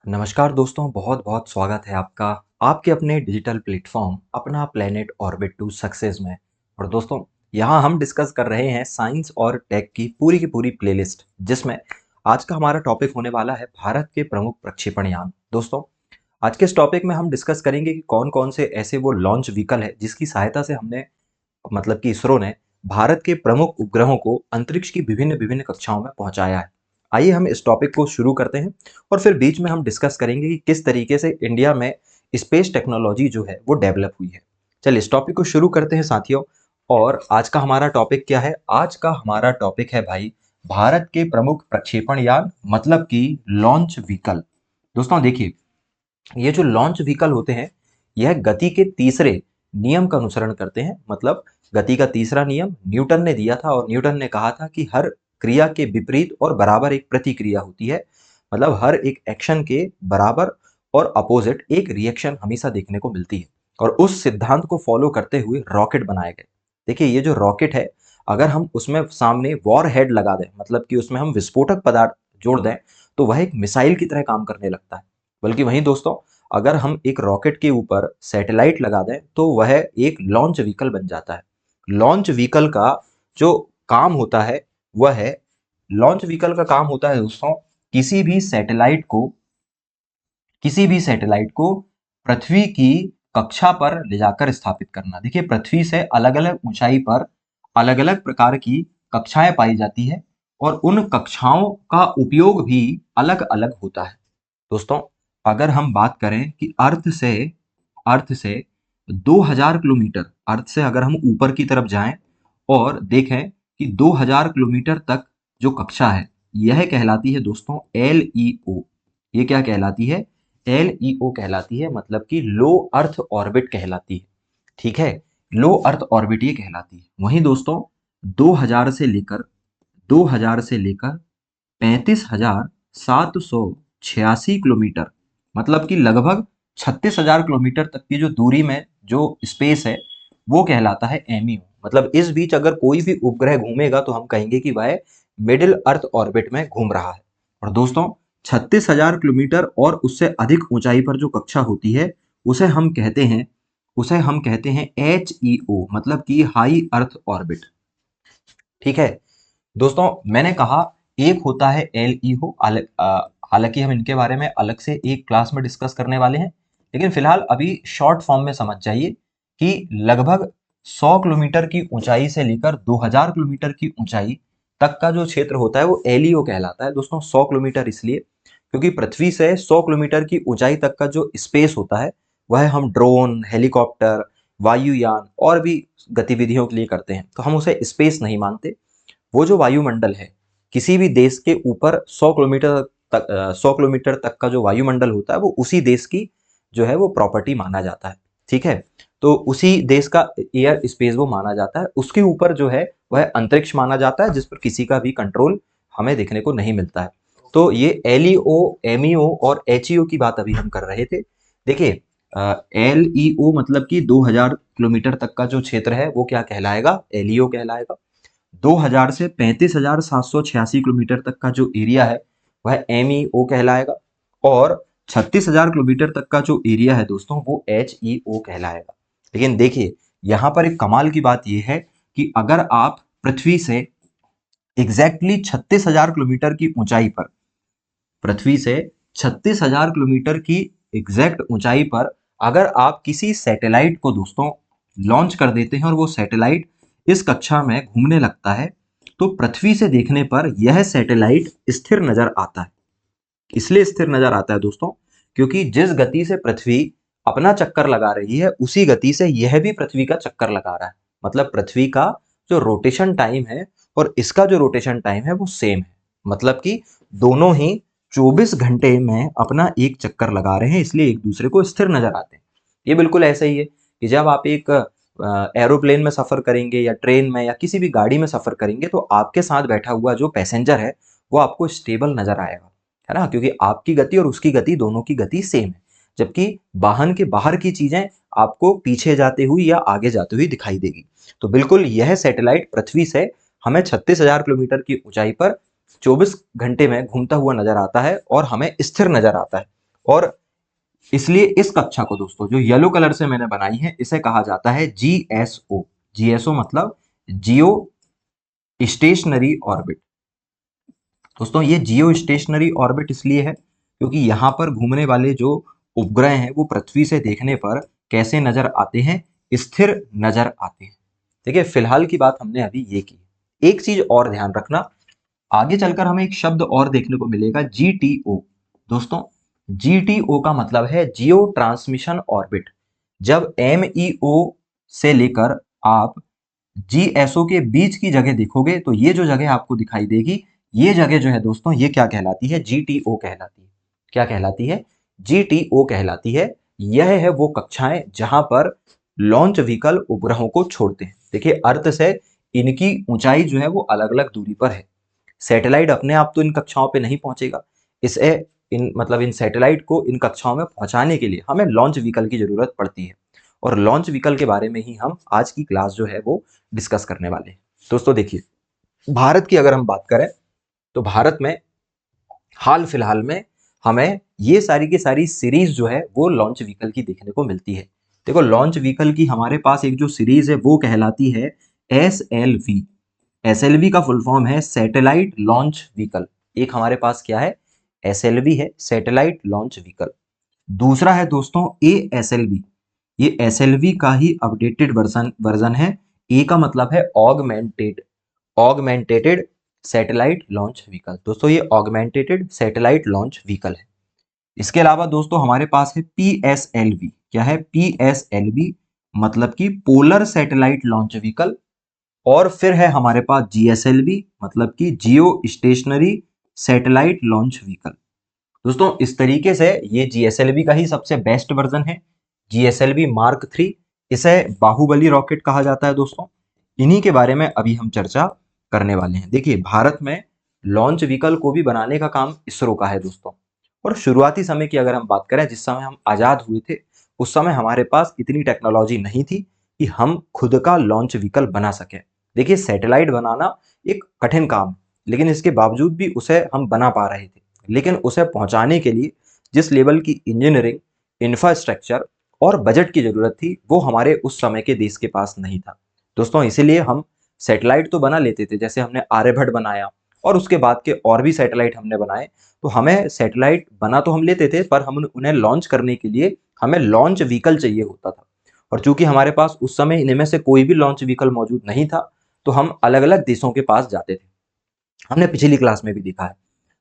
नमस्कार दोस्तों, बहुत बहुत स्वागत है आपका आपके अपने डिजिटल प्लेटफॉर्म अपना प्लेनेट ऑर्बिट टू सक्सेस में। और दोस्तों, यहाँ हम डिस्कस कर रहे हैं साइंस और टेक की पूरी प्लेलिस्ट, जिसमें आज का हमारा टॉपिक होने वाला है भारत के प्रमुख प्रक्षेपण यान। दोस्तों, आज के इस टॉपिक में हम डिस्कस करेंगे कि कौन कौन से ऐसे वो लॉन्च व्हीकल है जिसकी सहायता से हमने मतलब कि इसरो ने भारत के प्रमुख उपग्रहों को अंतरिक्ष की विभिन्न विभिन्न कक्षाओं में पहुंचाया है। आइए हम इस टॉपिक को शुरू करते हैं और फिर बीच में हम डिस्कस करेंगे कि किस तरीके से इंडिया में स्पेस टेक्नोलॉजी जो है वो डेवलप हुई है। चलिए इस टॉपिक को शुरू करते हैं साथियों। और आज का हमारा टॉपिक क्या है? आज का हमारा टॉपिक है भाई, भारत के प्रमुख प्रक्षेपण यान मतलब कि लॉन्च व्हीकल। दोस्तों देखिए, ये जो लॉन्च व्हीकल होते हैं, यह गति के तीसरे नियम का अनुसरण करते हैं। मतलब गति का तीसरा नियम न्यूटन ने दिया था और न्यूटन ने कहा था कि हर क्रिया के विपरीत और बराबर एक प्रतिक्रिया होती है। मतलब हर एक एक्शन के बराबर और अपोजिट एक रिएक्शन हमेशा देखने को मिलती है। और उस सिद्धांत को फॉलो करते हुए रॉकेट बनाए गए। देखिए, ये जो रॉकेट है, अगर हम उसमें सामने वॉर हेड लगा दें, मतलब कि उसमें हम विस्फोटक पदार्थ जोड़ दें, तो वह एक मिसाइल की तरह काम करने लगता है। बल्कि वहीं दोस्तों, अगर हम एक रॉकेट के ऊपर सैटेलाइट लगा दें तो वह एक लॉन्च व्हीकल बन जाता है। लॉन्च व्हीकल का जो काम होता है वह है लॉन्च व्हीकल का काम होता है दोस्तों, किसी भी सैटेलाइट को किसी भी सैटेलाइट को पृथ्वी की कक्षा पर ले जाकर स्थापित करना। देखिए, पृथ्वी से अलग अलग ऊंचाई पर अलग अलग प्रकार की कक्षाएं पाई जाती है और उन कक्षाओं का उपयोग भी अलग अलग होता है। दोस्तों, अगर हम बात करें कि अर्थ से 2000 किलोमीटर, अर्थ से अगर हम ऊपर की तरफ जाएं और देखें कि 2000 किलोमीटर तक जो कक्षा है, यह कहलाती है दोस्तों LEO। ये क्या कहलाती है? LEO कहलाती है, मतलब कि लो अर्थ ऑर्बिट कहलाती है। ठीक है, लो अर्थ ऑर्बिट ये कहलाती है। वहीं दोस्तों, 2000 से लेकर 35,786 किलोमीटर, मतलब कि लगभग 36,000 किलोमीटर तक की जो दूरी में जो स्पेस है, वो कहलाता है MEO। मतलब इस बीच अगर कोई भी उपग्रह घूमेगा तो हम कहेंगे कि वह मिडिल अर्थ ऑर्बिट में घूम रहा है। और दोस्तों, 36,000 किलोमीटर और उससे अधिक ऊंचाई पर जो कक्षा होती है, उसे हम कहते हैं उसे हम कहते हैं HEO, मतलब कि हाई अर्थ ऑर्बिट। ठीक है दोस्तों, मैंने कहा एक होता है LEO। हालांकि हम इनके बारे में अलग से एक क्लास में डिस्कस करने वाले हैं, लेकिन फिलहाल अभी शॉर्ट फॉर्म में समझ जाइए कि लगभग 100 किलोमीटर की ऊंचाई से लेकर 2000 किलोमीटर की ऊंचाई तक का जो क्षेत्र होता है वो LEO कहलाता है। दोस्तों, 100 किलोमीटर इसलिए क्योंकि पृथ्वी से 100 किलोमीटर की ऊंचाई तक का जो स्पेस होता है, वह हम ड्रोन, हेलीकॉप्टर, वायुयान और भी गतिविधियों के लिए करते हैं, तो हम उसे स्पेस नहीं मानते। वो जो वायुमंडल है, किसी भी देश के ऊपर 100 किलोमीटर तक का जो वायुमंडल होता है, वो उसी देश की जो है वो प्रॉपर्टी माना जाता है। ठीक है, तो उसी देश का एयर स्पेस वो माना जाता है। उसके ऊपर जो है वह अंतरिक्ष माना जाता है, जिस पर किसी का भी कंट्रोल हमें देखने को नहीं मिलता है। तो ये LEO, MEO और HEO की बात अभी हम कर रहे थे। देखिए, LEO मतलब कि 2000 किलोमीटर तक का जो क्षेत्र है वो क्या कहलाएगा? LEO कहलाएगा। 2000 से 35,786 किलोमीटर तक का जो एरिया है वह MEO कहलाएगा। और 36,000 किलोमीटर तक का जो एरिया है दोस्तों, वो HEO कहलाएगा। लेकिन देखिए, यहाँ पर एक कमाल की बात यह है कि अगर आप पृथ्वी से एग्जैक्टली 36,000 किलोमीटर की ऊंचाई पर पृथ्वी से 36,000 किलोमीटर की एग्जैक्ट ऊंचाई पर अगर आप किसी सैटेलाइट को दोस्तों लॉन्च कर देते हैं और वो सैटेलाइट इस कक्षा में घूमने लगता है, तो पृथ्वी से देखने पर यह सैटेलाइट स्थिर नजर आता है। इसलिए स्थिर नजर आता है दोस्तों, क्योंकि जिस गति से पृथ्वी अपना चक्कर लगा रही है, उसी गति से यह भी पृथ्वी का चक्कर लगा रहा है। मतलब पृथ्वी का जो रोटेशन टाइम है और इसका जो रोटेशन टाइम है वो सेम है। मतलब कि दोनों ही 24 घंटे में अपना एक चक्कर लगा रहे हैं, इसलिए एक दूसरे को स्थिर नजर आते हैं। ये बिल्कुल ऐसा ही है कि जब आप एक एरोप्लेन में सफर करेंगे या ट्रेन में या किसी भी गाड़ी में सफर करेंगे, तो आपके साथ बैठा हुआ जो पैसेंजर है वो आपको स्टेबल नजर आएगा, है ना? क्योंकि आपकी गति और उसकी गति, दोनों की गति सेम है। जबकि वाहन के बाहर की चीजें आपको पीछे जाते हुए या आगे जाते हुए दिखाई देगी। तो बिल्कुल यह सैटेलाइट पृथ्वी से हमें 36,000 किलोमीटर की ऊंचाई पर 24 घंटे में घूमता हुआ नजर आता है और हमें स्थिर नजर आता है। और इसलिए इस कक्षा को दोस्तों जो येलो कलर से मैंने बनाई है इसे कहा जाता है जीएसओ। जीएसओ मतलब जियो स्टेशनरी ऑर्बिट। दोस्तों ये जियो स्टेशनरी ऑर्बिट इसलिए है क्योंकि यहाँ पर घूमने वाले जो उपग्रह हैं वो पृथ्वी से देखने पर कैसे नजर आते हैं, स्थिर नजर आते हैं। देखिए फिलहाल की बात हमने अभी ये की। एक चीज और ध्यान रखना, आगे चलकर हमें एक शब्द और देखने को मिलेगा जीटीओ। दोस्तों जीटीओ का मतलब है जियो ट्रांसमिशन ऑर्बिट। जब एमईओ से लेकर आप जीएसओ के बीच की जगह देखोगे तो ये जो जगह आपको दिखाई देगी, ये जगह जो है दोस्तों ये क्या कहलाती है, जीटीओ कहलाती है। क्या कहलाती है, जीटीओ कहलाती है। यह है वो कक्षाएं जहां पर लॉन्च व्हीकल उपग्रहों को छोड़ते हैं। देखिए अर्थ से इनकी ऊंचाई जो है वो अलग अलग दूरी पर है। सैटेलाइट अपने आप तो इन कक्षाओं पे नहीं पहुंचेगा, इसे इन सैटेलाइट को इन कक्षाओं में पहुंचाने के लिए हमें लॉन्च व्हीकल की जरूरत पड़ती है। और लॉन्च व्हीकल के बारे में ही हम आज की क्लास जो है वो डिस्कस करने वाले हैं। दोस्तों देखिए भारत की अगर हम बात करें तो भारत में हाल फिलहाल में हमें ये सारी की सारी सीरीज जो है वो लॉन्च व्हीकल की देखने को मिलती है। देखो लॉन्च व्हीकल की हमारे पास एक जो सीरीज है वो कहलाती है एसएलवी। एसएलवी का फुल फॉर्म है सैटेलाइट लॉन्च व्हीकल। एक हमारे पास क्या है, एसएलवी है, सैटेलाइट लॉन्च व्हीकल। दूसरा है दोस्तों एएसएलवी। ये एसएलवी का ही अपडेटेड वर्जन है। ए का मतलब है ऑगमेंटेटेड सैटेलाइट लॉन्च व्हीकल। दोस्तों ये ऑगमेंटेटेड सैटेलाइट लॉन्च व्हीकल है। इसके अलावा दोस्तों हमारे पास है पीएसएलवी। क्या है, पीएसएलवी मतलब कि पोलर सैटेलाइट लॉन्च व्हीकल। और फिर है हमारे पास जीएसएलवी मतलब कि जियो स्टेशनरी सैटेलाइट लॉन्च व्हीकल। दोस्तों इस तरीके से ये जीएसएलवी का ही सबसे बेस्ट वर्जन है, जीएसएलवी मार्क 3। इसे बाहुबली रॉकेट कहा जाता है। दोस्तों इन्हीं के बारे में अभी हम चर्चा करने वाले हैं। देखिए भारत में लॉन्च व्हीकल को भी बनाने का काम इसरो का है दोस्तों। और शुरुआती समय की अगर हम बात करें, जिस समय हम आजाद हुए थे उस समय हमारे पास इतनी टेक्नोलॉजी नहीं थी कि हम खुद का लॉन्च व्हीकल बना सके। देखिए सैटेलाइट बनाना एक कठिन काम है, लेकिन इसके बावजूद भी उसे हम बना पा रहे थे। लेकिन उसे पहुंचाने के लिए जिस लेवल की इंजीनियरिंग, इंफ्रास्ट्रक्चर और बजट की जरूरत थी वो हमारे उस समय के देश के पास नहीं था दोस्तों। इसीलिए हम सैटेलाइट तो बना लेते थे, जैसे हमने आर्यभट्ट बनाया और उसके बाद के और भी सैटेलाइट हमने बनाए। तो हमें सैटेलाइट बना तो हम लेते थे, पर हम उन्हें लॉन्च करने के लिए हमें लॉन्च व्हीकल चाहिए होता था। और चूंकि हमारे पास उस समय इनमें से कोई भी लॉन्च व्हीकल मौजूद नहीं था तो हम अलग अलग देशों के पास जाते थे। हमने पिछली क्लास में भी देखा है,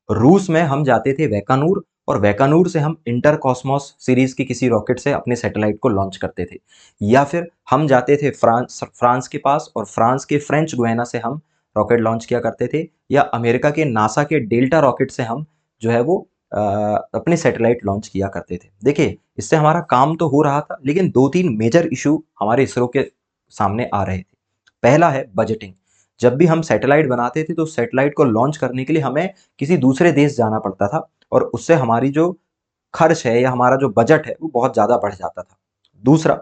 रूस में हम जाते थे वैकानूर, और वैकानूर से हम इंटर कॉस्मोस सीरीज की किसी रॉकेट से अपने सैटेलाइट को लॉन्च करते थे। या फिर हम जाते थे फ्रांस के पास, और फ्रांस के फ्रेंच गुयाना से हम रॉकेट लॉन्च किया करते थे। या अमेरिका के नासा के डेल्टा रॉकेट से हम जो है वो अपने सैटेलाइट लॉन्च किया करते थे। देखिए इससे हमारा काम तो हो रहा था, लेकिन दो तीन मेजर इशू हमारे इसरो के सामने आ रहे थे। पहला है बजटिंग। जब भी हम सैटेलाइट बनाते थे तो सैटेलाइट को लॉन्च करने के लिए हमें किसी दूसरे देश जाना पड़ता था, और उससे हमारी जो खर्च है या हमारा जो बजट है वो बहुत ज़्यादा बढ़ जाता था। दूसरा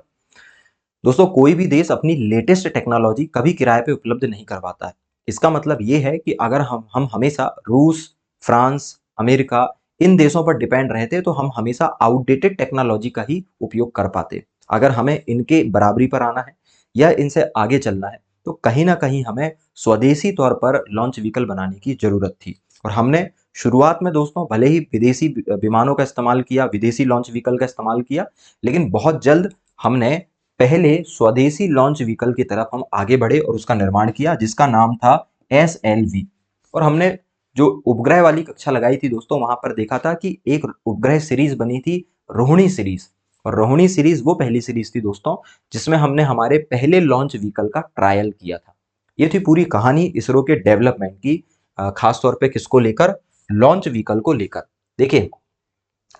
दोस्तों, कोई भी देश अपनी लेटेस्ट टेक्नोलॉजी कभी किराए पे उपलब्ध नहीं करवाता है। इसका मतलब ये है कि अगर हम हमेशा रूस, फ्रांस, अमेरिका इन देशों पर डिपेंड रहते तो हम हमेशा आउटडेटेड टेक्नोलॉजी का ही उपयोग कर पाते। अगर हमें इनके बराबरी पर आना है या इनसे आगे चलना है तो कहीं ना कहीं हमें स्वदेशी तौर पर लॉन्च व्हीकल बनाने की जरूरत थी। और हमने शुरुआत में दोस्तों भले ही विदेशी विमानों का इस्तेमाल किया, विदेशी लॉन्च व्हीकल का इस्तेमाल किया, लेकिन बहुत जल्द हमने पहले स्वदेशी लॉन्च व्हीकल की तरफ हम आगे बढ़े और उसका निर्माण किया, जिसका नाम था एसएलवी। और हमने जो उपग्रह वाली कक्षा लगाई थी दोस्तों, वहां पर देखा था कि एक उपग्रह सीरीज बनी थी, रोहिणी सीरीज। और रोहिणी सीरीज वो पहली सीरीज थी दोस्तों जिसमें हमने हमारे पहले लॉन्च व्हीकल का ट्रायल किया था। ये थी पूरी कहानी इसरो के डेवलपमेंट की, खास तौर पे किसको लेकर, लॉन्च व्हीकल को लेकर। देखिए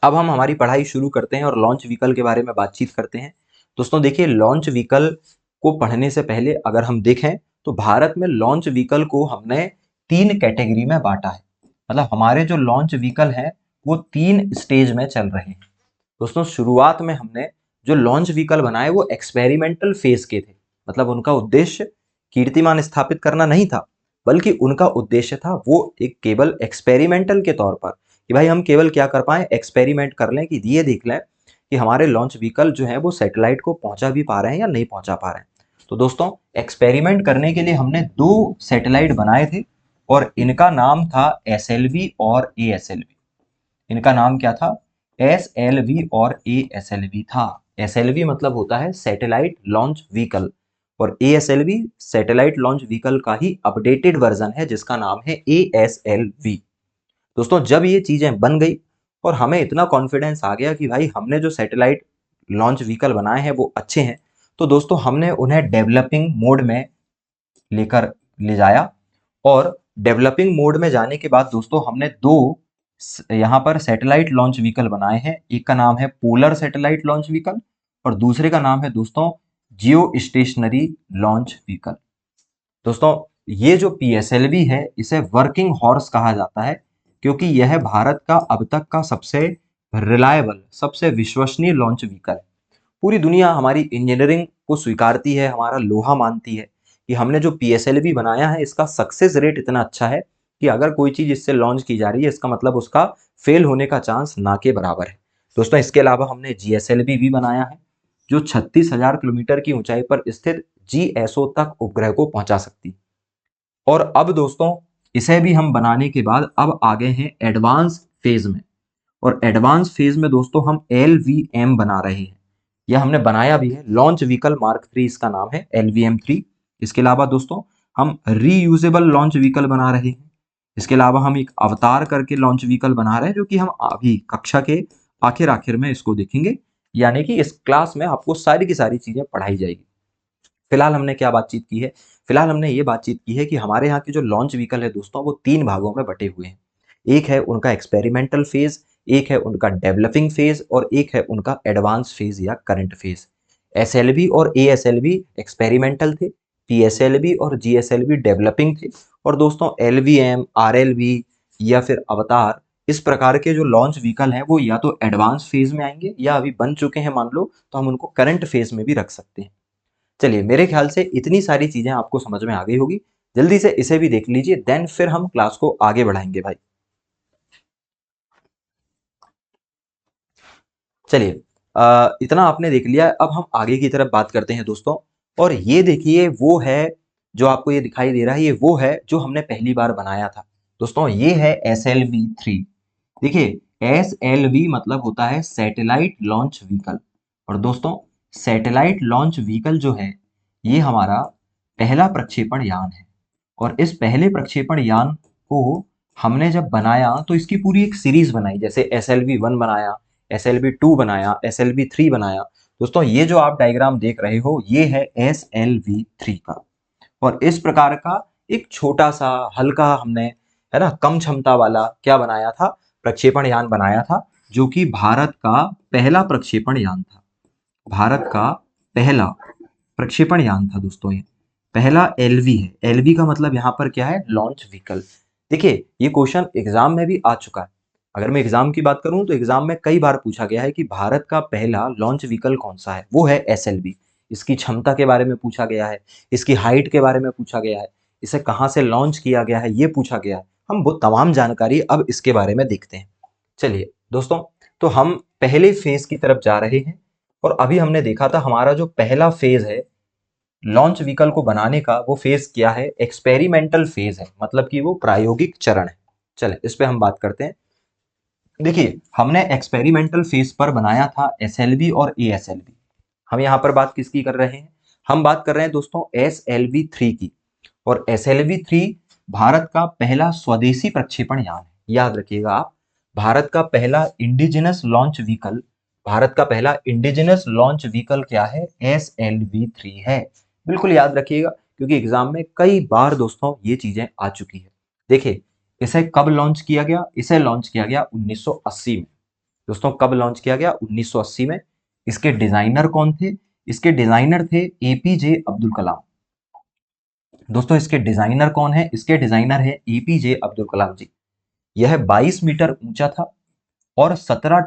अब हम हमारी पढ़ाई शुरू करते हैं और लॉन्च व्हीकल के बारे में बातचीत करते हैं। दोस्तों देखिए लॉन्च व्हीकल को पढ़ने से पहले अगर हम देखें तो भारत में लॉन्च व्हीकल को हमने 3 कैटेगरी में बांटा है। मतलब हमारे जो लॉन्च व्हीकल हैं वो 3 स्टेज में चल रहे हैं। दोस्तों शुरुआत में हमने जो लॉन्च व्हीकल बनाए वो एक्सपेरिमेंटल फेज के थे। मतलब उनका उद्देश्य कीर्तिमान स्थापित करना नहीं था, बल्कि उनका उद्देश्य था वो एक केवल एक्सपेरिमेंटल के तौर पर कि भाई हम केवल क्या कर पाएँ, एक्सपेरिमेंट कर लें, कि ये देख लें कि हमारे लॉन्च व्हीकल जो है वो सैटेलाइट को पहुंचा भी पा रहे हैं या नहीं पहुंचा पा रहे हैं। तो दोस्तों एक्सपेरिमेंट करने के लिए हमने 2 सैटेलाइट बनाए थे और इनका नाम था एसएलवी और एएसएलवी। इनका नाम क्या था? एसएलवी और एएसएलवी था। एसएलवी मतलब होता है सैटेलाइट लॉन्च व्हीकल और एएसएलवी सैटेलाइट लॉन्च व्हीकल का ही अपडेटेड वर्जन है जिसका नाम है एएसएलवी। दोस्तों जब ये चीजें बन गई और हमें इतना कॉन्फिडेंस आ गया कि भाई हमने जो सैटेलाइट लॉन्च व्हीकल बनाए हैं वो अच्छे हैं, तो दोस्तों हमने उन्हें डेवलपिंग मोड में लेकर ले जाया और डेवलपिंग मोड में जाने के बाद दोस्तों हमने 2 यहाँ पर सैटेलाइट लॉन्च व्हीकल बनाए हैं। एक का नाम है पोलर सैटेलाइट लॉन्च व्हीकल और दूसरे का नाम है दोस्तों जियो स्टेशनरी लॉन्च व्हीकल। दोस्तों ये जो पीएसएलवी है इसे वर्किंग हॉर्स कहा जाता है क्योंकि यह भारत का अब तक का सबसे रिलायबल, सबसे विश्वसनीय लॉन्च व्हीकल है। पूरी दुनिया हमारी इंजीनियरिंग को स्वीकारती है, हमारा लोहा मानती है कि हमने जो पीएसएलवी बनाया है इसका सक्सेस रेट इतना अच्छा है कि अगर कोई चीज इससे लॉन्च की जा रही है इसका मतलब उसका फेल होने का चांस ना के बराबर है। दोस्तों इसके अलावा हमने जीएसएलवी भी बनाया है जो 36,000 किलोमीटर की ऊंचाई पर स्थित जीएसओ तक उपग्रह को पहुंचा सकती है। और अब दोस्तों इसे भी हम बनाने के बाद अब आ गए हैं एडवांस फेज में और एडवांस फेज में दोस्तों हम LVM बना रहे हैं। यह हमने बनाया भी है, लॉन्च व्हीकल मार्क 3 इसका नाम है LVM-3। इसके अलावा दोस्तों हम रीयूजेबल लॉन्च व्हीकल बना रहे हैं। इसके अलावा हम एक अवतार करके लॉन्च व्हीकल बना रहे हैं जो कि हम अभी कक्षा के आखिर आखिर में इसको देखेंगे, यानी कि इस क्लास में आपको सारी की सारी चीजें पढ़ाई जाएगी। फिलहाल हमने क्या बातचीत की है? फिलहाल हमने ये बातचीत की है कि हमारे यहाँ के जो लॉन्च व्हीकल है दोस्तों वो 3 भागों में बटे हुए हैं। एक है उनका एक्सपेरिमेंटल फेज, एक है उनका डेवलपिंग फेज और एक है उनका एडवांस फेज या करंट फेज। एसएलवी और एएसएलवी एक्सपेरिमेंटल थे, पीएसएलवी और जीएसएलवी डेवलपिंग थे और दोस्तों एलवीएम, आरएलवी या फिर अवतार, इस प्रकार के जो लॉन्च व्हीकल हैं वो या तो एडवांस फेज में आएंगे या अभी बन चुके हैं मान लो, तो हम उनको करंट फेज में भी रख सकते हैं। चलिए मेरे ख्याल से इतनी सारी चीजें आपको समझ में आ गई होगी। जल्दी से इसे भी देख लीजिए, देन फिर हम क्लास को आगे बढ़ाएंगे भाई। चलिए इतना आपने देख लिया, अब हम आगे की तरफ बात करते हैं दोस्तों। और ये देखिए वो है जो आपको ये दिखाई दे रहा है, ये वो है जो हमने पहली बार बनाया था दोस्तों। ये है SLV-3। देखिए SLV मतलब होता है सैटेलाइट लॉन्च व्हीकल और दोस्तों सैटेलाइट लॉन्च व्हीकल जो है ये हमारा पहला प्रक्षेपण यान है। और इस पहले प्रक्षेपण यान को हमने जब बनाया तो इसकी पूरी एक सीरीज बनाई, जैसे SLV-1 बनाया, SLV-2 बनाया, SLV-3 बनाया। दोस्तों ये जो आप डायग्राम देख रहे हो ये है SLV-3 का और इस प्रकार का एक छोटा सा हल्का हमने, है ना, कम क्षमता वाला क्या बनाया था, प्रक्षेपण यान बनाया था जो कि भारत का पहला प्रक्षेपण यान था। भारत का पहला प्रक्षेपण यान था दोस्तों ये। पहला एलवी है, एलवी का मतलब यहाँ पर क्या है, लॉन्च व्हीकल। देखिए ये क्वेश्चन एग्जाम में भी आ चुका है। अगर मैं एग्जाम की बात करूं तो एग्जाम में कई बार पूछा गया है कि भारत का पहला लॉन्च व्हीकल कौन सा है, वो है एसएलवी। इसकी क्षमता के बारे में पूछा गया है, इसकी हाइट के बारे में पूछा गया है, इसे कहाँ से लॉन्च किया गया है ये पूछा गया है। हम वो तमाम जानकारी अब इसके बारे में देखते हैं। चलिए दोस्तों, तो हम पहले फेज की तरफ जा रहे हैं और अभी हमने देखा था हमारा जो पहला फेज है लॉन्च व्हीकल को बनाने का, वो फेज क्या है, एक्सपेरिमेंटल फेज है, मतलब कि वो प्रायोगिक चरण है। चले इस पे हम बात करते हैं। देखिए हमने एक्सपेरिमेंटल फेज पर बनाया था एसएलवी और एएसएलवी। हम यहाँ पर बात किसकी कर रहे हैं, हम बात कर रहे हैं दोस्तों SLV-3 की। और SLV-3 भारत का पहला स्वदेशी प्रक्षेपण यान है, याद रखिएगा आप। भारत का पहला इंडिजिनस लॉन्च व्हीकल, भारत का पहला इंडिजिनस लॉन्च व्हीकल क्या है, SLV-3 है। बिल्कुल याद रखिएगा क्योंकि एग्जाम में कई बार दोस्तों ये चीजें आ चुकी है। देखिए इसे कब लॉन्च किया गया, इसे लॉन्च किया गया 1980 में। दोस्तों कब लॉन्च किया गया, 1980 में। इसके डिजाइनर कौन थे, इसके डिजाइनर थे APJ अब्दुल कलाम। दोस्तों इसके डिजाइनर कौन है, इसके डिजाइनर है APJ अब्दुल कलाम जी। यह 22 मीटर ऊंचा था और 17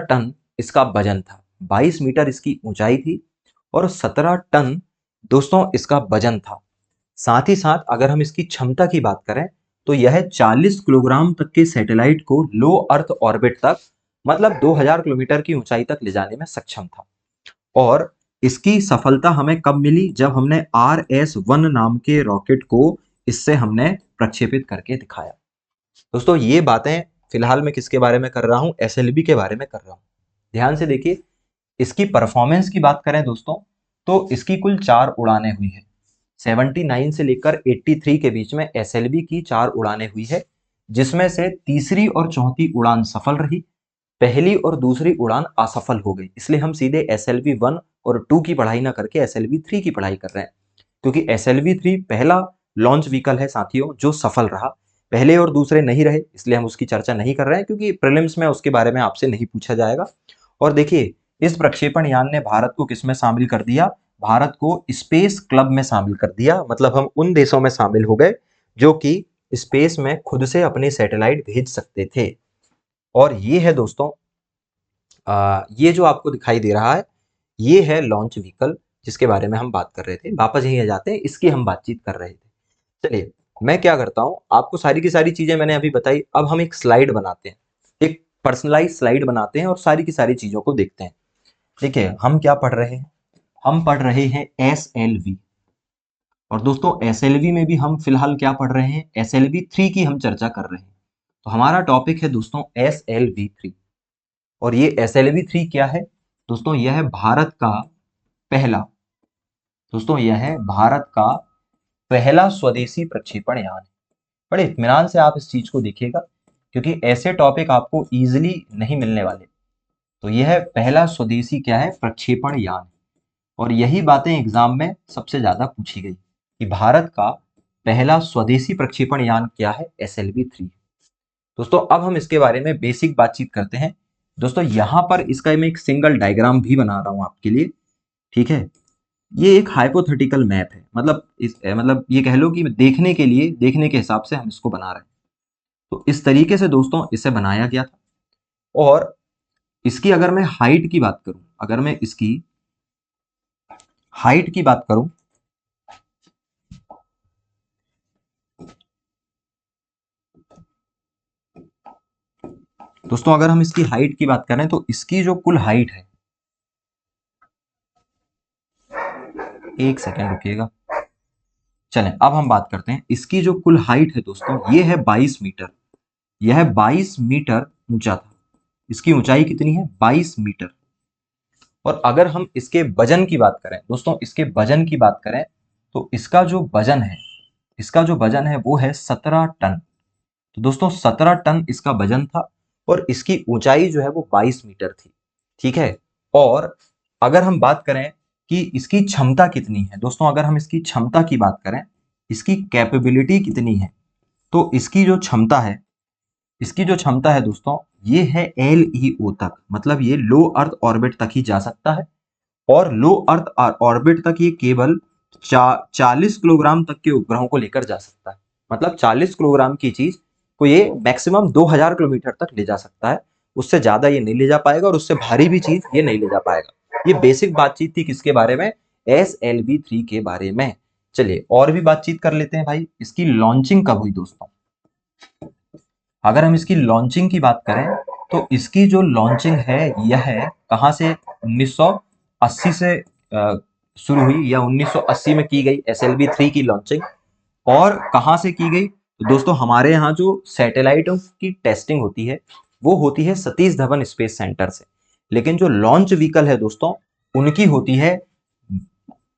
टन इसका वजन था। 22 मीटर इसकी ऊंचाई थी और 17 टन दोस्तों इसका वजन था। साथ ही साथ अगर हम इसकी क्षमता की बात करें तो यह 40 किलोग्राम तक के सैटेलाइट को लो अर्थ ऑर्बिट तक, मतलब 2000 किलोमीटर की ऊंचाई तक ले जाने में सक्षम था। और इसकी सफलता हमें कब मिली? जब हमने RS-1 नाम के रॉकेट को इससे हमने प्रक्षेपित करके दिखाया। दोस्तों ये बातें फिलहाल मैं किसके बारे में कर रहा हूं? SLV के बारे में कर रहा हूं। ध्यान से देखिए, इसकी परफॉर्मेंस की बात करें दोस्तों, तो इसकी कुल 4 उड़ानें हुई है। 79 से लेकर 83 के बीच में SLV की 4 उड़ानें हुई है, जिसमें से तीसरी और चौथी उड़ान सफल रही, पहली और दूसरी उड़ान असफल हो गई। इसलिए हम सीधे SLV-1 और 2 की पढ़ाई ना करके SLV-3 की पढ़ाई कर रहे हैं, क्योंकि SLV-3 पहला लॉन्च व्हीकल है साथियों जो सफल रहा। पहले और दूसरे नहीं रहे, इसलिए हम उसकी चर्चा नहीं कर रहे हैं, क्योंकि प्रीलिम्स में उसके बारे में आपसे नहीं पूछा जाएगा। और देखिए, इस प्रक्षेपण यान ने भारत को किसमें शामिल कर दिया? भारत को स्पेस क्लब में शामिल कर दिया। मतलब हम उन देशों में शामिल हो गए जो कि स्पेस में खुद से अपने सैटेलाइट भेज सकते थे। और ये है दोस्तों, ये जो आपको दिखाई दे रहा है, ये है लॉन्च व्हीकल जिसके बारे में हम बात कर रहे थे। वापस यहीं आ जाते हैं, इसकी हम बातचीत कर रहे थे। चलिए, मैं क्या करता हूं, आपको सारी की सारी चीजें मैंने अभी बताई। अब हम एक स्लाइड बनाते हैं, एक पर्सनलाइज स्लाइड बनाते हैं और सारी की सारी चीजों को देखते हैं। देखिए, हम क्या पढ़ रहे हैं? हम पढ़ रहे हैं SLV। और दोस्तों SLV में भी हम फिलहाल क्या पढ़ रहे हैं? SLV-3 की हम चर्चा कर रहे हैं। तो हमारा टॉपिक है दोस्तों SLV-3। और ये SLV-3 क्या है? दोस्तों यह है भारत का पहला, दोस्तों यह है भारत का पहला स्वदेशी प्रक्षेपण यान। बड़े इत्मीनान से आप इस चीज को देखिएगा, क्योंकि ऐसे टॉपिक आपको इजीली नहीं मिलने वाले। तो यह पहला स्वदेशी क्या है? प्रक्षेपण यान। और यही बातें एग्जाम में सबसे ज्यादा पूछी गई कि भारत का पहला स्वदेशी प्रक्षेपण यान क्या है? SLV-3। दोस्तों अब हम इसके बारे में बेसिक बातचीत करते हैं। दोस्तों यहां पर इसका मैं एक सिंगल डायग्राम भी बना रहा हूं आपके लिए, ठीक है? ये एक हाइपोथेटिकल मैप है, मतलब ये कह लो कि देखने के लिए, देखने के हिसाब से हम इसको बना रहे हैं। तो इस तरीके से दोस्तों इसे बनाया गया था। और इसकी अगर मैं हाइट की बात करूं, अगर मैं इसकी हाइट की बात करूं, दोस्तों अगर हम इसकी हाइट की बात करें तो इसकी जो कुल हाइट है, एक सेकेंड रुकिएगा। चलें अब हम बात करते हैं इसकी जो कुल हाइट है दोस्तों, ये है 22 मीटर। यह 22 मीटर ऊंचा था। इसकी ऊंचाई कितनी है? 22 मीटर। और अगर हम इसके वजन की बात करें दोस्तों, इसके वजन की बात करें तो इसका जो वजन है, इसका जो वजन है वो है 17 टन। तो दोस्तों 17 टन इसका वजन था और इसकी ऊंचाई जो है वो 22 मीटर थी, ठीक है? और अगर हम बात करें कि इसकी क्षमता कितनी है दोस्तों, अगर हम इसकी क्षमता की बात करें, इसकी कैपेबिलिटी कितनी है, तो इसकी जो क्षमता है दोस्तों, ये है LEO तक, मतलब ये लो अर्थ ऑर्बिट तक ही जा सकता है। और लो अर्थ ऑर्बिट तक ये केवल 40 किलोग्राम तक के उपग्रहों को लेकर जा सकता है। मतलब 40 किलोग्राम की चीज को ये मैक्सिमम 2000 किलोमीटर तक ले जा सकता है। उससे ज्यादा ये नहीं ले जा पाएगा और उससे भारी भी चीज ये नहीं ले जा पाएगा। ये बेसिक बातचीत थी किसके बारे में? SLV-3 के बारे में। चलिए और भी बातचीत कर लेते हैं भाई। इसकी लॉन्चिंग कब हुई दोस्तों? अगर हम इसकी लॉन्चिंग की बात करें तो इसकी जो लॉन्चिंग है यह है कहां से? 1980 से शुरू हुई, या 1980 में की गई SLV-3 की लॉन्चिंग। और कहां से की गई? तो दोस्तों हमारे यहाँ जो सैटेलाइटों की टेस्टिंग होती है वो होती है सतीश धवन स्पेस सेंटर से, लेकिन जो लॉन्च व्हीकल है दोस्तों उनकी होती है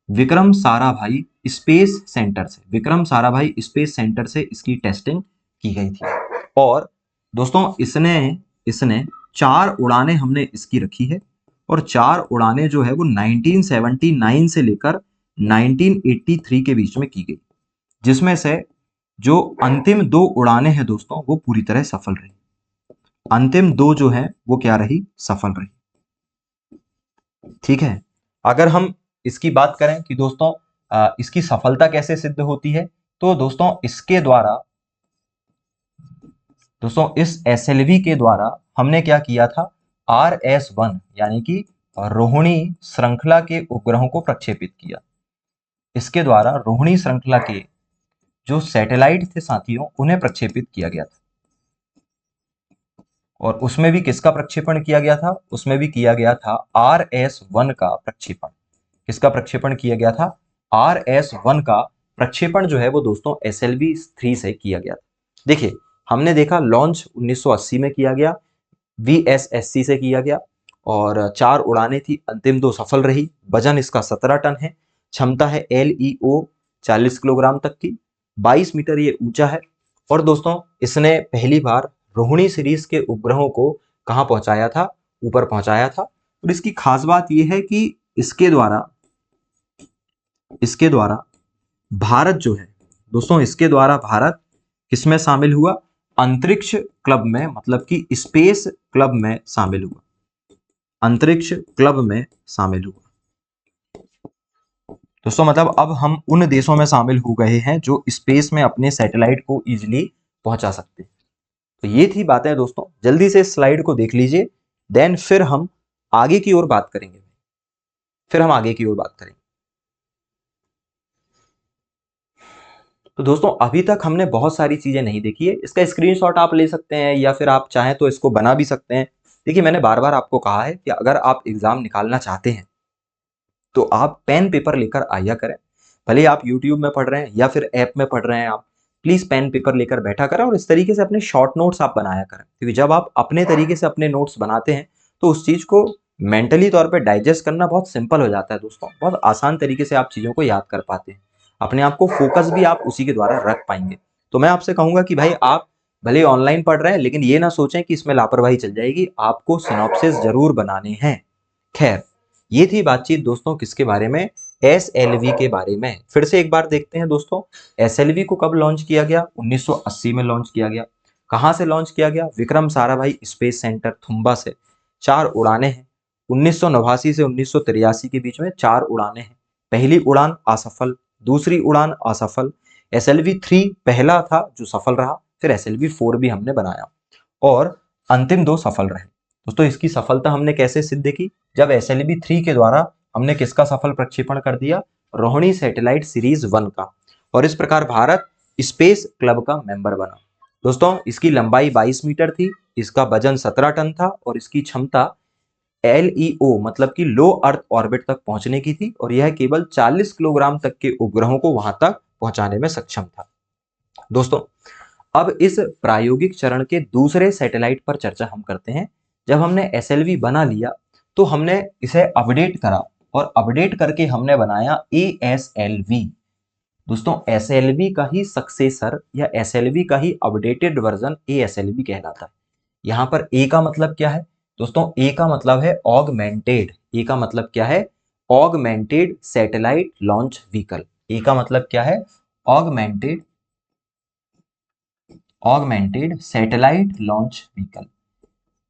विक्रम साराभाई स्पेस सेंटर से। विक्रम साराभाई स्पेस सेंटर से इसकी टेस्टिंग की गई थी। और दोस्तों इसने इसने 4 उड़ानें हमने इसकी रखी है। और 4 उड़ानें जो है वो 1979 से लेकर 1983 के बीच में की गई, जिसमें से जो अंतिम 2 उड़ानें हैं दोस्तों वो पूरी तरह सफल रही। अंतिम 2 जो है वो क्या रही? सफल रही, ठीक है? अगर हम इसकी बात करें कि दोस्तों इसकी सफलता कैसे सिद्ध होती है, तो दोस्तों इसके द्वारा, दोस्तों इस SLV के द्वारा हमने क्या किया था? RS-1 यानी कि रोहिणी श्रृंखला के उपग्रहों को प्रक्षेपित किया। इसके द्वारा रोहिणी श्रृंखला के जो सैटेलाइट थे साथियों उन्हें प्रक्षेपित किया गया था। और उसमें भी किसका प्रक्षेपण किया गया था? उसमें भी किया गया था RS-1 का प्रक्षेपण। किसका प्रक्षेपण किया गया था? RS-1 का प्रक्षेपण जो है वो दोस्तों SLV-3 से किया गया था। देखिए, हमने देखा लॉन्च 1980 में किया गया, VSSC से किया गया और 4 उड़ानें थी, अंतिम 2 सफल रही। वजन इसका 17 टन है, क्षमता है LEO 40 किलोग्राम तक की, 22 मीटर ये ऊंचा है। और दोस्तों इसने पहली बार रोहिणी सीरीज के उपग्रहों को कहां पहुंचाया था? ऊपर पहुंचाया था। और इसकी खास बात यह है कि इसके द्वारा भारत जो है दोस्तों, इसके द्वारा भारत किसमें शामिल हुआ? अंतरिक्ष क्लब में, मतलब कि स्पेस क्लब में शामिल हुआ। अंतरिक्ष क्लब में शामिल हुआ दोस्तों, मतलब अब हम उन देशों में शामिल हो गए हैं जो स्पेस में अपने सैटेलाइट को इजीली पहुंचा सकते हैं। तो ये थी बातें दोस्तों, जल्दी से स्लाइड को देख लीजिए, देन फिर हम आगे की ओर बात करेंगे। तो दोस्तों अभी तक हमने बहुत सारी चीजें नहीं देखी है, इसका स्क्रीनशॉट आप ले सकते हैं या फिर आप चाहें तो इसको बना भी सकते हैं। देखिए, मैंने बार बार आपको कहा है कि अगर आप एग्जाम निकालना चाहते हैं तो आप पेन पेपर लेकर आया करें। भले आप यूट्यूब में पढ़ रहे हैं या फिर ऐप में पढ़ रहे हैं, आप प्लीज पेन पेपर लेकर बैठा करें और इस तरीके से अपने शॉर्ट नोट्स आप बनाया करें, क्योंकि जब आप अपने तरीके से अपने नोट्स बनाते हैं तो उस चीज को मेंटली तौर पे डाइजेस्ट करना बहुत सिंपल हो जाता है दोस्तों, बहुत आसान तरीके से आप चीजों को याद कर पाते हैं, अपने आप को फोकस भी आप उसी के द्वारा रख पाएंगे। तो मैं आपसे कहूंगा कि भाई आप भले ऑनलाइन पढ़ रहे हैं लेकिन ये ना सोचें कि इसमें लापरवाही चल जाएगी, आपको सिनॉप्सिस जरूर बनाने हैं। खैर, ये थी बातचीत दोस्तों किसके बारे में? SLV के बारे में। फिर से एक बार देखते हैं दोस्तों, SLV को कब लॉन्च किया गया? 1980 में लॉन्च किया गया। कहां से लॉन्च किया गया? विक्रम साराभाई स्पेस सेंटर थुम्बा से। 4 उड़ानें हैं, 1989 से 1983 के बीच में 4 उड़ानें हैं। पहली उड़ान असफल, दूसरी उड़ान असफल। SLV-3 पहला था जो सफल रहा, फिर SLV-4 भी हमने बनाया और अंतिम 2 सफल रहे। दोस्तों इसकी सफलता हमने कैसे सिद्ध की? जब SLV-3 के द्वारा हमने किसका सफल प्रक्षेपण कर दिया? रोहिणी सैटेलाइट सीरीज 1 का। और इस प्रकार भारत स्पेस क्लब का मेंबर बना। दोस्तों इसकी लंबाई 22 मीटर थी, इसका वजन 17 टन था और इसकी क्षमता LEO मतलब कि लो अर्थ ऑर्बिट तक पहुंचने की थी और यह केवल 40 किलोग्राम तक के उपग्रहों को वहां तक पहुंचाने में सक्षम था। दोस्तों अब इस प्रायोगिक चरण के दूसरे सैटेलाइट पर चर्चा हम करते हैं। जब हमने SLV बना लिया तो हमने इसे अपडेट करा और अपडेट करके हमने बनाया ASLV। दोस्तों SLV का ही सक्सेसर या SLV का ही अपडेटेड वर्जन ASLV कहलाता है। यहां पर A का मतलब क्या है? दोस्तों A का मतलब है ऑगमेंटेड। A का मतलब क्या है? Augmented satellite launch vehicle. A का मतलब क्या है? Augmented augmented satellite launch vehicle.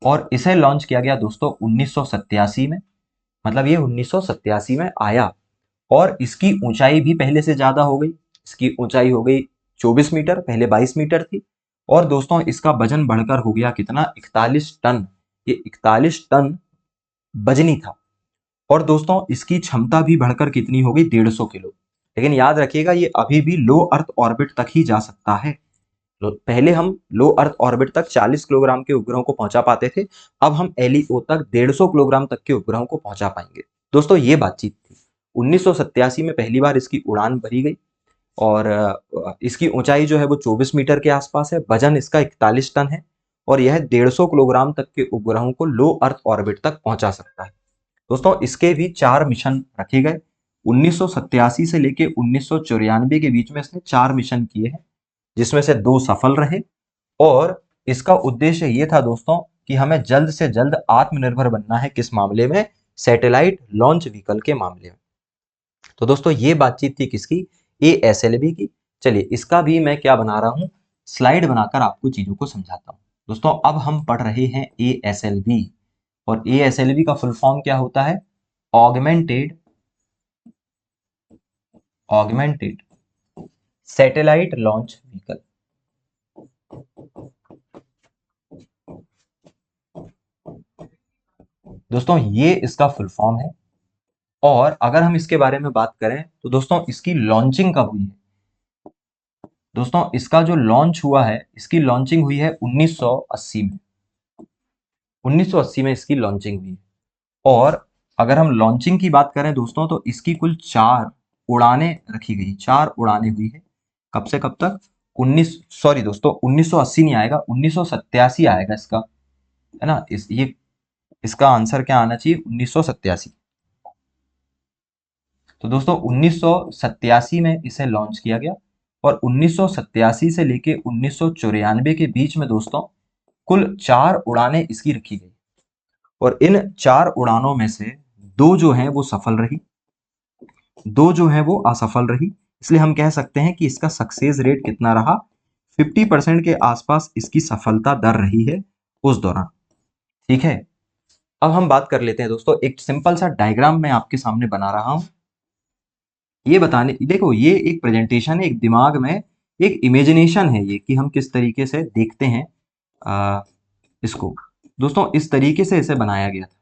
और इसे लॉन्च किया गया दोस्तों 1987 में, मतलब ये 1987 में आया और इसकी ऊंचाई भी पहले से ज्यादा हो गई। इसकी ऊंचाई हो गई 24 मीटर, पहले 22 मीटर थी। और दोस्तों इसका वजन बढ़कर हो गया कितना? 41 टन। ये 41 टन वजनी था। और दोस्तों इसकी क्षमता भी बढ़कर कितनी हो गई? 150 किलो। लेकिन याद रखिएगा ये अभी भी लो अर्थ ऑर्बिट तक ही जा सकता है। पहले हम लो अर्थ ऑर्बिट तक 40 किलोग्राम के उपग्रहों को पहुंचा पाते थे, अब हम LEO तक 150 किलोग्राम तक के उपग्रहों को पहुंचा पाएंगे। दोस्तों ये बातचीत थी। 1987 में पहली बार इसकी उड़ान भरी गई और इसकी ऊंचाई जो है वो 24 मीटर के आसपास है, वजन इसका 41 टन है और यह 150 किलोग्राम तक के उपग्रहों को लो अर्थ ऑर्बिट तक पहुंचा सकता है। दोस्तों इसके भी 4 मिशन रखे गए। 1987 से लेके 1994 के बीच में इसने 4 मिशन किए हैं, जिसमें से 2 सफल रहे। और इसका उद्देश्य ये था दोस्तों कि हमें जल्द से जल्द आत्मनिर्भर बनना है। किस मामले में? सैटेलाइट लॉन्च व्हीकल के मामले में। तो दोस्तों ये बातचीत थी किसकी? ASLV की। चलिए इसका भी मैं क्या बना रहा हूं, स्लाइड बनाकर आपको चीजों को समझाता हूं। दोस्तों अब हम पढ़ रहे हैं ASLV और ASLV का फुल फॉर्म क्या होता है? Augmented augmented satellite launch vehicle. दोस्तों ये इसका फुल फॉर्म है। और अगर हम इसके बारे में बात करें तो दोस्तों इसकी लॉन्चिंग कब हुई है? दोस्तों इसका जो लॉन्च हुआ है, इसकी लॉन्चिंग हुई है 1980 में। 1980 में इसकी लॉन्चिंग हुई है। और अगर हम लॉन्चिंग की बात करें दोस्तों, तो इसकी कुल 4 उड़ानें रखी गई, 4 उड़ानें हुई है। कब से कब तक? 1980 नहीं आएगा, 1987 आएगा इसका, है ना। इसका आंसर क्या आना चाहिए? 1987। तो दोस्तों 1987 में इसे लॉन्च किया गया, और 1987 से लेके 1994 के बीच में दोस्तों कुल 4 उड़ानें इसकी रखी गई। और इन 4 उड़ानों में से 2 जो हैं वो सफल रही, 2 जो हैं वो असफल रही। इसलिए हम कह सकते हैं कि इसका सक्सेस रेट कितना रहा? 50% के आसपास इसकी सफलता दर रही है उस दौरान। ठीक है, अब हम बात कर लेते हैं दोस्तों, एक सिंपल सा डायग्राम मैं आपके सामने बना रहा हूं। ये बताने, देखो ये एक प्रेजेंटेशन है, एक दिमाग में एक इमेजिनेशन है ये, कि हम किस तरीके से देखते हैं इसको। दोस्तों इस तरीके से इसे बनाया गया था,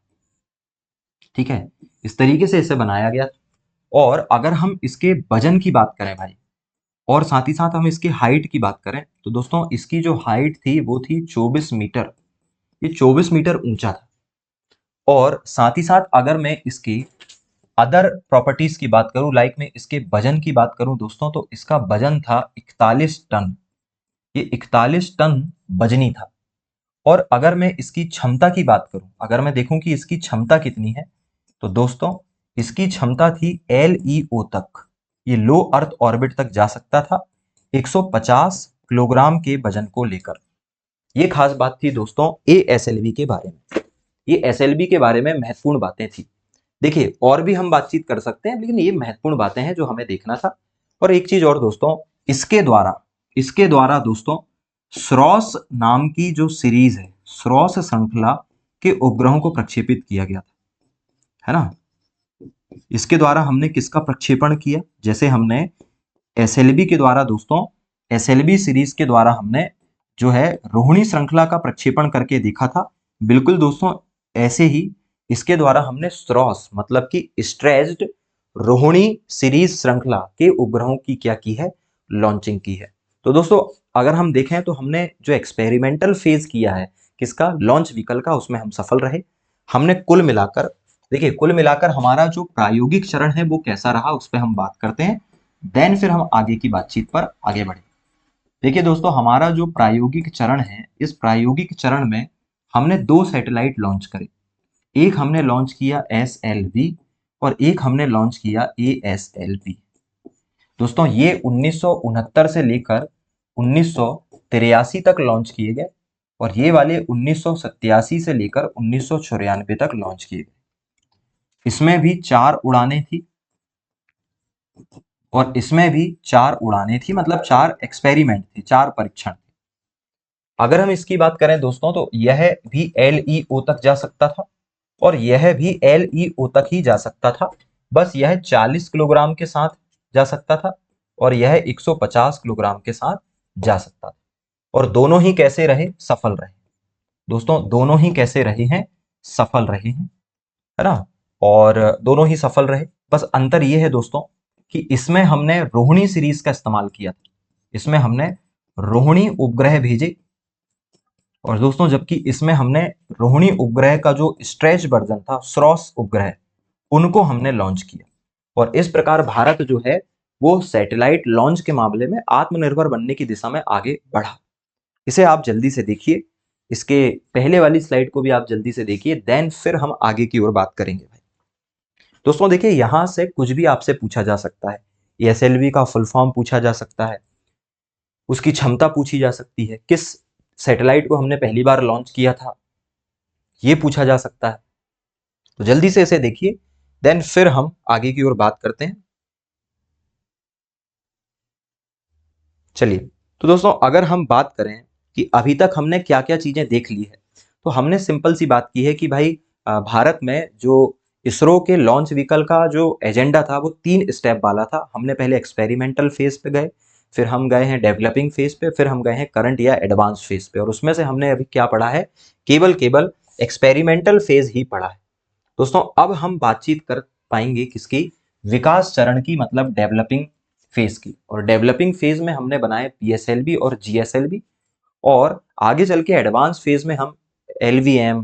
ठीक है, इस तरीके से इसे बनाया गया था। और अगर हम इसके वजन की बात करें भाई, और साथ ही साथ हम इसकी हाइट की बात करें, तो दोस्तों इसकी जो हाइट थी वो थी 24 मीटर। ये 24 मीटर ऊंचा था। और साथ ही साथ अगर मैं इसकी अदर प्रॉपर्टीज की बात करूं, लाइक मैं इसके वजन की बात करूं दोस्तों, तो इसका वजन था 41 टन। ये 41 टन वजनी था। और अगर मैं इसकी क्षमता की बात करूं, अगर मैं देखूं कि इसकी क्षमता कितनी है, तो दोस्तों इसकी क्षमता थी LEO तक, ये लो अर्थ ऑर्बिट तक जा सकता था 150 किलोग्राम के वजन को लेकर। ये खास बात थी दोस्तों ASLV के बारे में। ये SLV के बारे में महत्वपूर्ण बातें थी। देखिए और भी हम बातचीत कर सकते हैं, लेकिन ये महत्वपूर्ण बातें हैं जो हमें देखना था। और एक चीज और दोस्तों, इसके द्वारा दोस्तों स्रोस नाम की जो सीरीज है, स्रोस श्रृंखला के उपग्रहों को प्रक्षेपित किया गया था, है ना। इसके द्वारा हमने किसका प्रक्षेपण किया? जैसे हमने SLV के द्वारा दोस्तों, SLV सीरीज के द्वारा हमने जो है रोहिणी श्रृंखला का प्रक्षेपण करके देखा था। बिल्कुल दोस्तों ऐसे ही इसके द्वारा हमने स्ट्रॉस मतलब कि स्ट्रेच्ड रोहिणी सीरीज श्रृंखला के उपग्रहों की क्या की है? लॉन्चिंग की है। तो दोस्तों अगर हम देखें तो हमने जो एक्सपेरिमेंटल फेज किया है किसका? लॉन्च व्हीकल का, उसमें हम सफल रहे। हमने कुल मिलाकर, देखिए कुल मिलाकर हमारा जो प्रायोगिक चरण है वो कैसा रहा, उस पर हम बात करते हैं। देन फिर हम आगे की बातचीत पर आगे बढ़े। देखिए दोस्तों हमारा जो प्रायोगिक चरण है, इस प्रायोगिक चरण में हमने 2 सैटेलाइट लॉन्च करे। एक हमने लॉन्च किया SLV और एक हमने लॉन्च किया ASLV। दोस्तों ये 1969 से लेकर 1983 तक लॉन्च किए गए, और ये वाले 1987 से लेकर 1994 तक लॉन्च किए गए। इसमें भी 4 उड़ानें थी, और इसमें भी 4 उड़ानें थी, मतलब 4 एक्सपेरिमेंट थे, 4 परीक्षण थे। अगर हम इसकी बात करें दोस्तों, तो यह भी LEO तक जा सकता था, और यह भी LEO तक ही जा सकता था। बस यह 40 किलोग्राम के साथ जा सकता था, और यह 150 किलोग्राम के साथ जा सकता था। और दोनों ही कैसे रहे? सफल रहे। दोस्तों दोनों ही कैसे रहे हैं? सफल रहे हैं, है ना। और दोनों ही सफल रहे। बस अंतर यह है दोस्तों कि इसमें हमने रोहिणी सीरीज का इस्तेमाल किया था। इसमें हमने रोहिणी उपग्रह भेजे, और दोस्तों जबकि इसमें हमने रोहिणी उपग्रह का जो स्ट्रेच वर्जन था, स्रोस उपग्रह, उनको हमने लॉन्च किया। और इस प्रकार भारत जो है वो सैटेलाइट लॉन्च के मामले में आत्मनिर्भर बनने की दिशा में आगे बढ़ा। इसे आप जल्दी से देखिए, इसके पहले वाली स्लाइड को भी आप जल्दी से देखिए, देन फिर हम आगे की ओर बात करेंगे भाई। दोस्तों देखिए यहां से कुछ भी आपसे पूछा जा सकता है। SLV का फुल फॉर्म पूछा जा सकता है, उसकी क्षमता पूछी जा सकती है, किस सैटेलाइट को हमने पहली बार लॉन्च किया था, ये पूछा जा सकता है। तो जल्दी से इसे देखिए, देन फिर हम आगे की ओर बात करते हैं। चलिए, तो दोस्तों अगर हम बात करें कि अभी तक हमने क्या क्या चीजें देख ली है, तो हमने सिंपल सी बात की है कि भाई भारत में जो इसरो के लॉन्च व्हीकल का जो एजेंडा था वो 3 स्टेप वाला था। हमने पहले एक्सपेरिमेंटल फेज पे गए, फिर हम गए हैं डेवलपिंग फेज पे, फिर हम गए हैं करंट या एडवांस फेज पे। और उसमें से हमने अभी क्या पढ़ा है? केवल एक्सपेरिमेंटल फेज ही पढ़ा है। दोस्तों अब हम बातचीत कर पाएंगे किसकी? विकास चरण की, मतलब डेवलपिंग फेज की, और डेवलपिंग फेज में हमने बनाए PSLV और GSLV, और आगे चल के एडवांस फेज में हम LVM,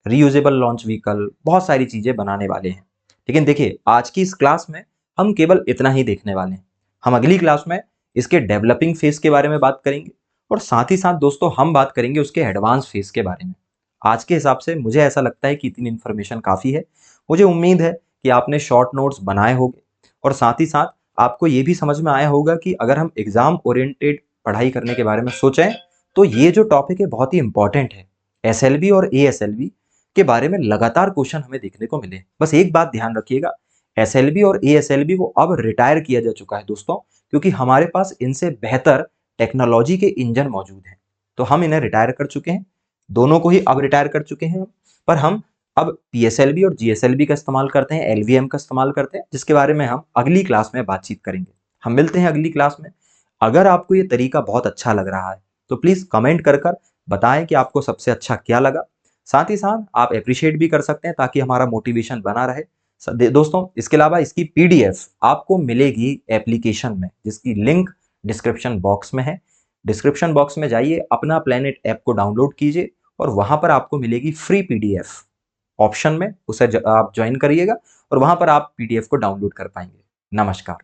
रीयूजेबल लॉन्च व्हीकल, बहुत सारी चीजें बनाने वाले हैं। लेकिन देखिए, आज की इस क्लास में हम केवल इतना ही देखने वाले हैं। हम अगली क्लास में इसके डेवलपिंग फेज के बारे में बात करेंगे, और साथ ही साथ दोस्तों हम बात करेंगे उसके एडवांस फेज के बारे में। आज के हिसाब से मुझे ऐसा लगता है कि इतनी इन्फॉर्मेशन काफ़ी है। मुझे उम्मीद है कि आपने शॉर्ट नोट्स बनाए होंगे, और साथ ही साथ आपको ये भी समझ में आया होगा कि अगर हम एग्जाम ओरिएंटेड पढ़ाई करने के बारे में सोचें तो ये जो टॉपिक है बहुत ही इंपॉर्टेंट है। SLV और ASLV के बारे में लगातार क्वेश्चन हमें देखने को मिले। बस एक बात ध्यान रखिएगा, SLV और ASLV को अब रिटायर किया जा चुका है दोस्तों, क्योंकि हमारे पास इनसे बेहतर टेक्नोलॉजी के इंजन मौजूद हैं। तो हम इन्हें रिटायर कर चुके हैं, दोनों को ही अब रिटायर कर चुके हैं। पर हम अब PSLV और GSLV का इस्तेमाल करते हैं, LVM का इस्तेमाल करते हैं, जिसके बारे में हम अगली क्लास में बातचीत करेंगे। हम मिलते हैं अगली क्लास में। अगर आपको ये तरीका बहुत अच्छा लग रहा है तो प्लीज कमेंट कर कर बताएं कि आपको सबसे अच्छा क्या लगा। साथ ही साथ आप अप्रिशिएट भी कर सकते हैं ताकि हमारा मोटिवेशन बना रहे। दोस्तों, इसके अलावा इसकी PDF आपको मिलेगी एप्लीकेशन में, जिसकी लिंक डिस्क्रिप्शन बॉक्स में है। डिस्क्रिप्शन बॉक्स में जाइए, अपना प्लेनेट ऐप को डाउनलोड कीजिए, और वहां पर आपको मिलेगी फ्री PDF ऑप्शन में, उसे आप ज्वाइन करिएगा और वहां पर आप PDF को डाउनलोड कर पाएंगे। नमस्कार।